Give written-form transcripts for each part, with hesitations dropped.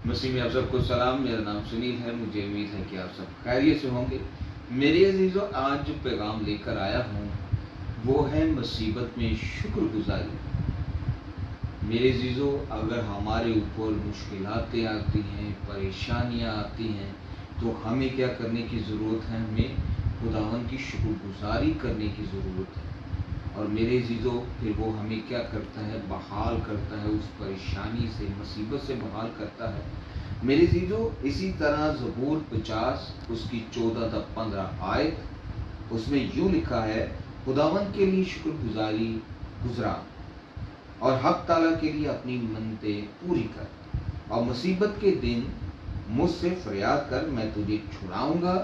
मसीह में आप सबको सलाम। मेरा नाम सुनील है। मुझे उम्मीद है कि आप सब खैरियत से होंगे। मेरे अजीज़ों, आज जो पैगाम लेकर आया हूँ वो है मुसीबत में शुक्रगुजारी। मेरे अजीज़ों, अगर हमारे ऊपर मुश्किलातें आती हैं, परेशानियाँ आती हैं, तो हमें क्या करने की ज़रूरत है? हमें खुदावंद की शुक्रगुजारी करने की ज़रूरत है। और मेरे अजीज़ों, फिर वो हमें क्या करता है? बहाल करता है, उस परेशानी से, मुसीबत से बहाल करता है। मेरे अजीज़ों, इसी तरह ज़बूर 50 उसकी 14-15 आयत, उसमें यूँ लिखा है, खुदावंद के लिए शुक्रगुजारी गुजरा और हक ताला के लिए अपनी मन्नतें पूरी कर, और मुसीबत के दिन मुझसे फरियाद कर, मैं तुझे छुड़ाऊंगा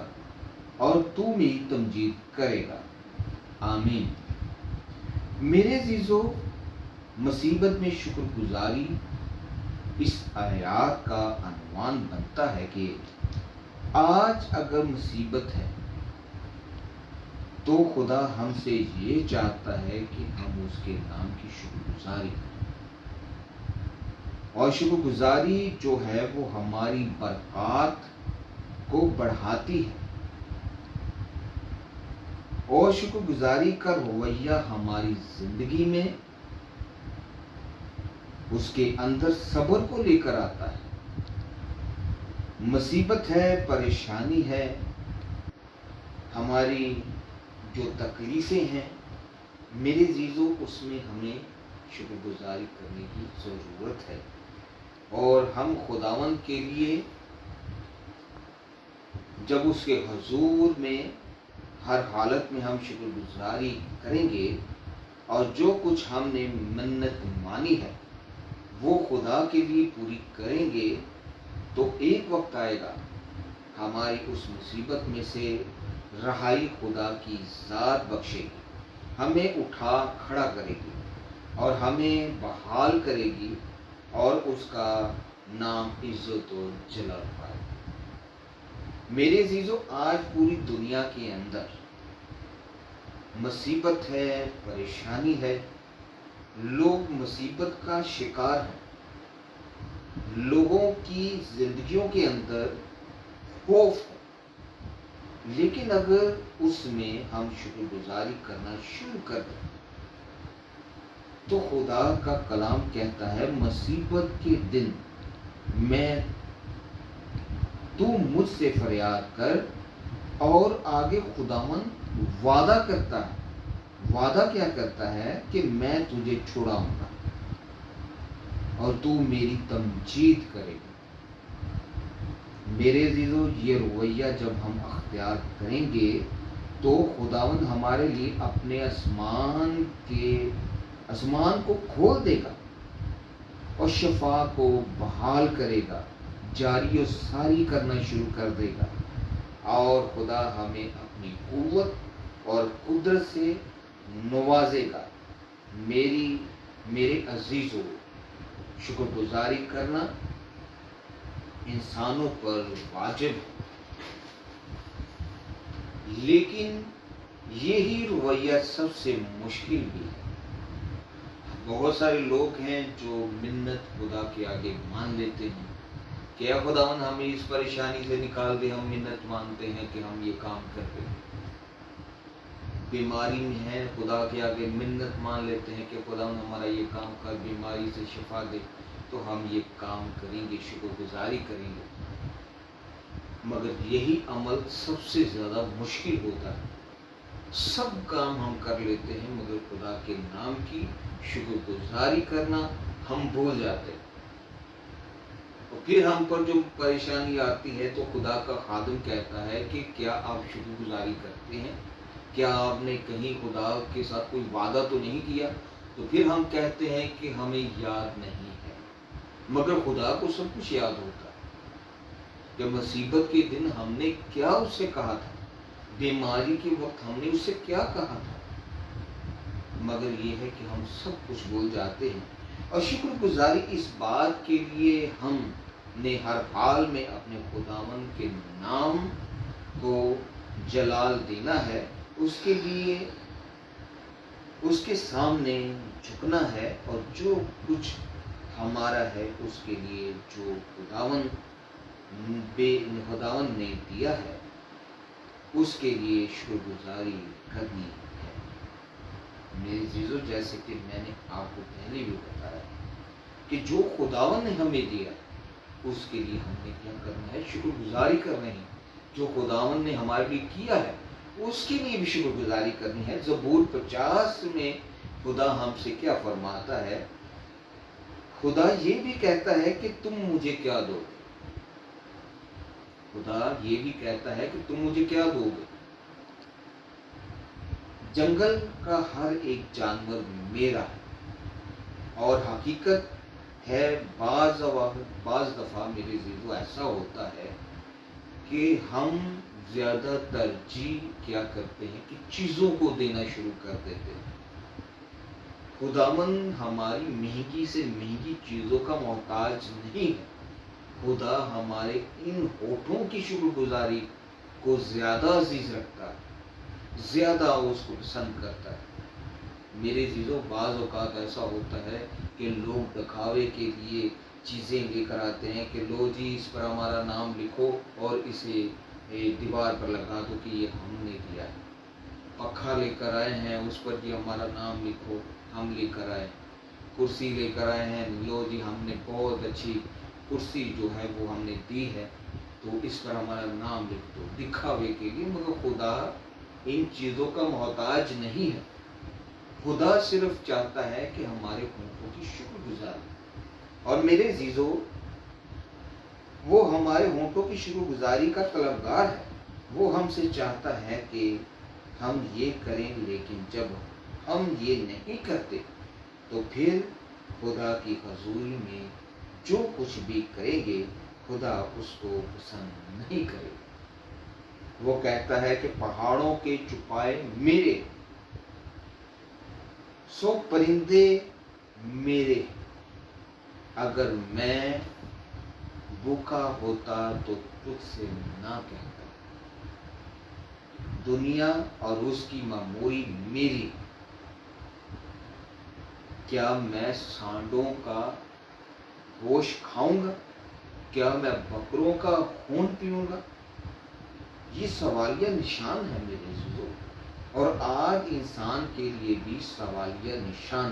और तू मेरी तमजीद करेगा। आमीन। मेरे अजीज़ों, मुसीबत में शुक्रगुजारी इस आयत का अनुमान बनता है कि आज अगर मुसीबत है तो खुदा हमसे ये चाहता है कि हम उसके नाम की शुक्रगुजारी करें। और शुक्रगुजारी जो है वो हमारी बरकत को बढ़ाती है, और शुक्रगुजारी का रवैया हमारी जिंदगी में उसके अंदर सब्र को लेकर आता है। मुसीबत है, परेशानी है, हमारी जो तकलीफें हैं, मेरे अजीज़ों, उसमें हमें शुक्रगुजारी करने की ज़रूरत है। और हम खुदावंद के लिए जब उसके हुजूर में हर हालत में हम शुक्रगुजारी करेंगे और जो कुछ हमने मन्नत मानी है वो खुदा के लिए पूरी करेंगे, तो एक वक्त आएगा हमारी उस मुसीबत में से रहाई खुदा की ज़ात बख्शेगी, हमें उठा खड़ा करेगी और हमें बहाल करेगी, और उसका नाम इज्जत और जलाल पाएगा। मेरे अजीज़ों, आज पूरी दुनिया के अंदर मुसीबत है, परेशानी है, लोग मुसीबत का शिकार हैं, लोगों की जिंदगियों के अंदर खौफ है। लेकिन अगर उसमें हम शुक्रगुजारी करना शुरू कर दें तो खुदा का कलाम कहता है, मुसीबत के दिन तू मुझसे फरियाद कर। और आगे खुदावंद वादा करता है, वादा क्या करता है कि मैं तुझे छुड़ाऊंगा और तू मेरी तमजीद करेगा। मेरे अजीज़ों, ये रवैया जब हम अख्तियार करेंगे तो खुदावंद हमारे लिए अपने आसमान को खोल देगा और शफा को बहाल करेगा, जारी और सारी करना शुरू कर देगा, और खुदा हमें अपनी कुव्वत और कुदरत से नवाजेगा। मेरे अजीज़ों, शुक्रगुजारी करना इंसानों पर वाजिब है, लेकिन यही रवैया सबसे मुश्किल भी है। बहुत सारे लोग हैं जो मिन्नत खुदा के आगे मान लेते हैं कि या खुदावंद हमें इस परेशानी से निकाल दे। हम मिन्नत मानते हैं कि हम ये काम कर रहे हैं। बीमारी में है, खुदा के आगे मिन्नत मान लेते हैं कि खुदावंद हमारा ये काम कर, बीमारी से शिफा दे, तो हम ये काम करेंगे, शुक्रगुजारी करेंगे। मगर यही अमल सबसे ज़्यादा मुश्किल होता है। सब काम हम कर लेते हैं मगर खुदा के नाम की शुक्रगुजारी करना हम भूल जाते हैं। और फिर हम पर जो परेशानी आती है तो खुदा का खादिम कहता है कि क्या आप शुक्रगुजारी करते हैं? क्या आपने कहीं खुदा के साथ कोई वादा तो नहीं किया? तो फिर हम कहते हैं कि हमें याद नहीं है, मगर खुदा को सब कुछ याद होता है कि मुसीबत के दिन हमने क्या उससे कहा था, बीमारी के वक्त हमने उससे क्या कहा था। मगर ये है कि हम सब कुछ भूल जाते हैं। और शुक्रगुजारी इस बात के लिए हमने हर हाल में अपने खुदावंद के नाम को जलाल देना है, उसके लिए उसके सामने झुकना है, और जो कुछ हमारा है उसके लिए जो खुदावन ने दिया है उसके लिए शुक्रगुजारी करनी है। मेरे जीजो, जैसे कि मैंने आपको पहले भी बताया कि जो खुदावन ने हमें दिया उसके लिए हमने क्या करना है, शुक्रगुजारी करनी है। जो खुदावन ने हमारे लिए किया है उसके लिए भी शुक्रगुजारी करनी है। ज़बूर 50 में खुदा हमसे क्या फरमाता है, खुदा ये भी कहता है कि तुम मुझे क्या दोगे। खुदा ये भी कहता है कि तुम मुझे क्या दोगे। जंगल का हर एक जानवर मेरा है। और हकीकत है बाज दफा मेरे जीजो ऐसा होता है कि हम ज्यादा तरजीह क्या करते हैं कि चीजों को देना शुरू कर देते हैं। खुदावन हमारी महंगी से महंगी चीजों का मोहताज नहीं है। खुदा हमारे इन होठों की शुक्रगुजारी को ज्यादा अजीज रखता है, ज्यादा उसको पसंद करता है। मेरे चीज़ों, बाज़ औक़ात ऐसा होता है कि लोग दिखावे के लिए चीज़ें लेकर आते हैं कि लो जी इस पर हमारा नाम लिखो और इसे दीवार पर लगा दो कि ये हमने दिया है। पखा लेकर आए हैं, उस पर जी हमारा नाम लिखो, हम लेकर आए। कुर्सी लेकर आए हैं, लो जी हमने बहुत अच्छी कुर्सी जो है वो हमने दी है, तो इस पर हमारा नाम लिख दो, दिखावे के लिए। मगर खुदा इन चीज़ों का मोहताज नहीं है। खुदा सिर्फ चाहता है कि हमारे होठों की शुक्रगुजारी। और मेरे अजीजों, वो हमारे होठों की शुक्रगुजारी का तलबगार है। वो हमसे चाहता है कि हम ये करें, लेकिन जब हम ये नहीं करते तो फिर खुदा की हजूरी में जो कुछ भी करेंगे खुदा उसको पसंद नहीं करेगा। वो कहता है कि पहाड़ों के चुपाए मेरे, सो परिंदे मेरे। अगर मैं भूखा होता तो तुझसे ना कहता। दुनिया और उसकी मामूरी मेरी, क्या मैं सांडों का गोश्त खाऊंगा? क्या मैं बकरों का खून पीऊंगा? ये सवालिया निशान है मेरे अज़ीज़ों, और आज इंसान के लिए भी सवालिया निशान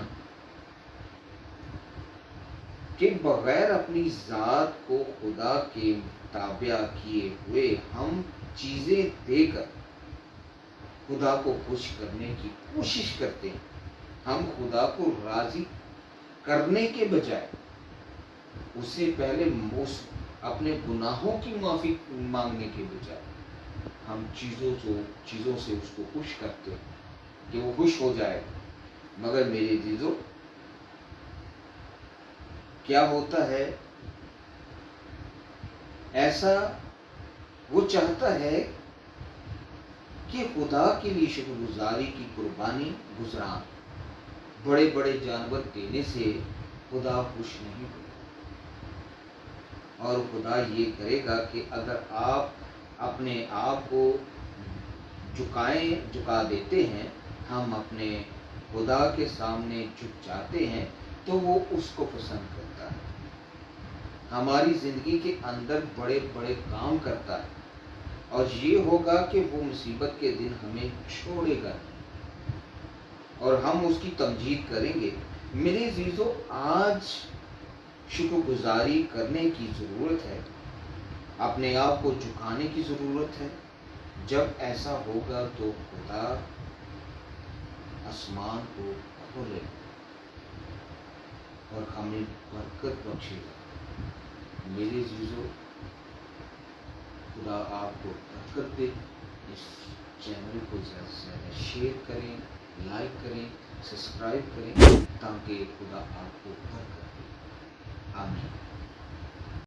के बगैर अपनी ज़ात को खुदा के ताबिया किए हुए हम चीज़ें देकर खुदा को खुश करने की कोशिश करते हैं। हम खुदा को राज़ी करने के बजाय उससे पहले अपने गुनाहों की माफ़ी मांगने के बजाय हम चीज़ों से उसको खुश करते हैं कि वो खुश हो जाए। मगर मेरे अज़ीज़ों, क्या होता है, ऐसा वो चाहता है कि खुदा के लिए शुक्रगुजारी की कुर्बानी गुजरान, बड़े बड़े जानवर देने से खुदा खुश नहीं होगा। और खुदा ये करेगा कि अगर आप अपने आप को झुका देते हैं, हम अपने खुदा के सामने झुक जाते हैं, तो वो उसको पसंद करता है। हमारी ज़िंदगी के अंदर बड़े बड़े काम करता है, और ये होगा कि वो मुसीबत के दिन हमें छोड़ेगा और हम उसकी तमजीद करेंगे। मेरे अज़ीज़ों, आज शुक्रगुजारी करने की ज़रूरत है, अपने आप को झुकाने की ज़रूरत है। जब ऐसा होगा तो खुदा आसमान को खोले और हमें बरकत बख्शेगा। मेरे अज़ीज़ों, खुदा आपको बरकत दे। इस चैनल को ज़्यादा से ज़्यादा शेयर करें, लाइक करें, सब्सक्राइब करें, ताकि खुदा आपको बरकत दे। आमीन।